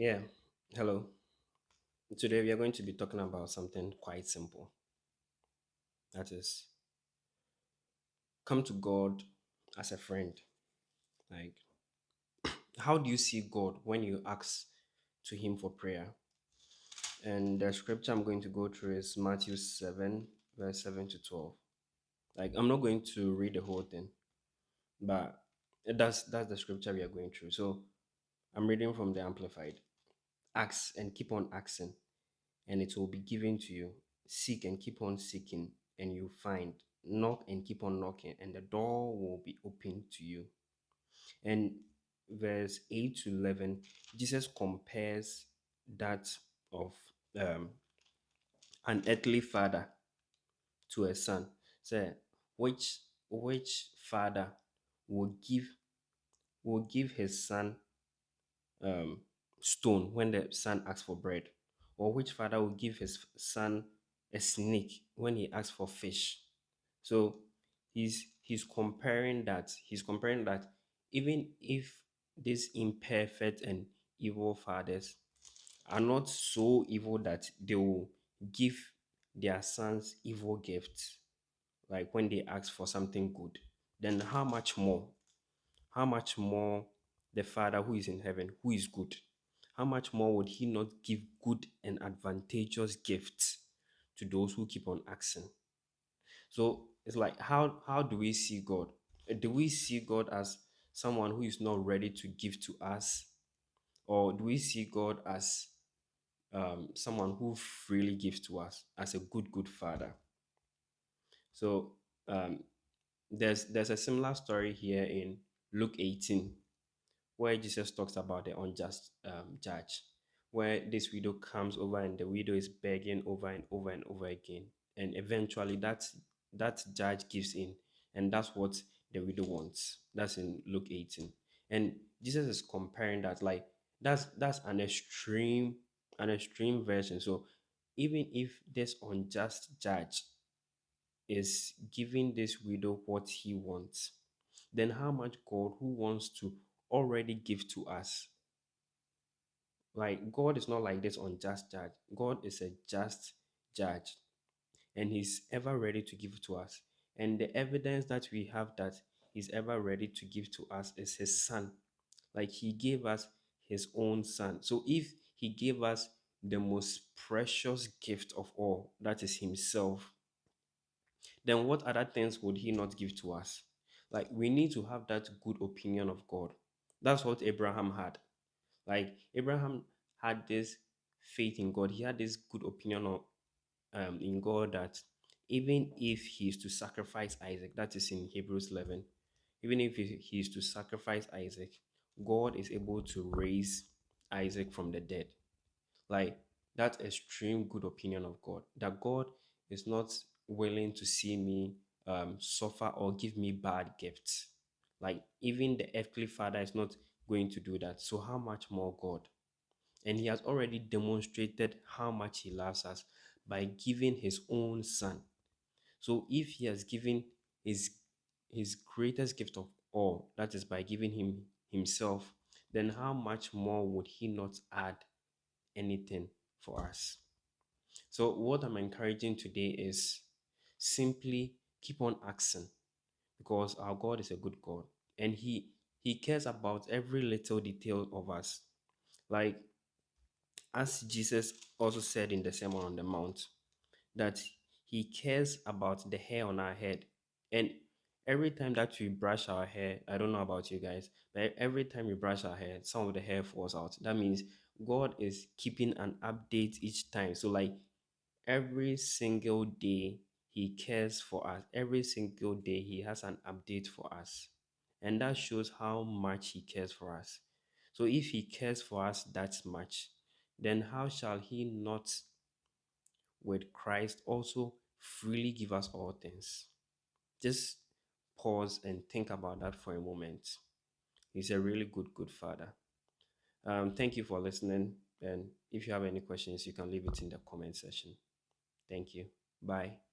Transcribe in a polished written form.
Yeah, hello. Today we are going to be talking about something quite simple. That is, come to God as a friend. Like, how do you see God when you ask to Him for prayer? And the scripture I'm going to go through is Matthew 7, verse 7 to 12. Like, I'm not going to read the whole thing, but that's the scripture we are going through. So, I'm reading from the Amplified. Ask and keep on asking, and it will be given to you. Seek and keep on seeking, and you find. Knock and keep on knocking, and the door will be open to you. And verse 8 to 11, Jesus compares that of um, an earthly father to a son. So, which father will give his son stone when the son asks for bread? Or which father will give his son a snake when he asks for fish? So he's comparing that even if these imperfect and evil fathers are not so evil that they will give their sons evil gifts, like when they ask for something good, then how much more the Father who is in heaven, who is good, how much more would He not give good and advantageous gifts to those who keep on asking? So it's like, how do we see God? Do we see God as someone who is not ready to give to us, or do we see God as someone who freely gives to us as a good Father? So um, there's a similar story here in Luke 18, where Jesus talks about the unjust judge, where this widow comes over and the widow is begging over and over and over again, and eventually that judge gives in, and that's what the widow wants. That's in Luke 18, and Jesus is comparing that, like, that's an extreme version. So even if this unjust judge is giving this widow what he wants, then how much God, who wants to already give to us? Like, God is not like this unjust judge. God is a just judge, and He's ever ready to give to us. And the evidence that we have that He's ever ready to give to us is His Son. Like, He gave us His own Son. So if He gave us the most precious gift of all, that is Himself, then what other things would He not give to us? Like, we need to have that good opinion of God. That's what Abraham had. Like, Abraham had this faith in God. He had this good opinion of in God, that even if he is to sacrifice Isaac, that is in Hebrews 11, even if he is to sacrifice Isaac, God is able to raise Isaac from the dead. Like, that extreme good opinion of God, that God is not willing to see me suffer or give me bad gifts. Like, even the earthly father is not going to do that. So how much more God? And He has already demonstrated how much He loves us by giving His own Son. So if He has given His greatest gift of all, that is by giving Him Himself, then how much more would He not add anything for us? So what I'm encouraging today is simply keep on asking, because our God is a good God, and He cares about every little detail of us. Like, as Jesus also said in the Sermon on the Mount, that He cares about the hair on our head. And every time that we brush our hair, I don't know about you guys, but every time we brush our hair, some of the hair falls out. That means God is keeping an update each time. So, like, every single day, He cares for us. Every single day, He has an update for us. And that shows how much He cares for us. So if He cares for us that much, then how shall He not, with Christ, also freely give us all things? Just pause and think about that for a moment. He's a really good Father. Thank you for listening. And if you have any questions, you can leave it in the comment section. Thank you. Bye.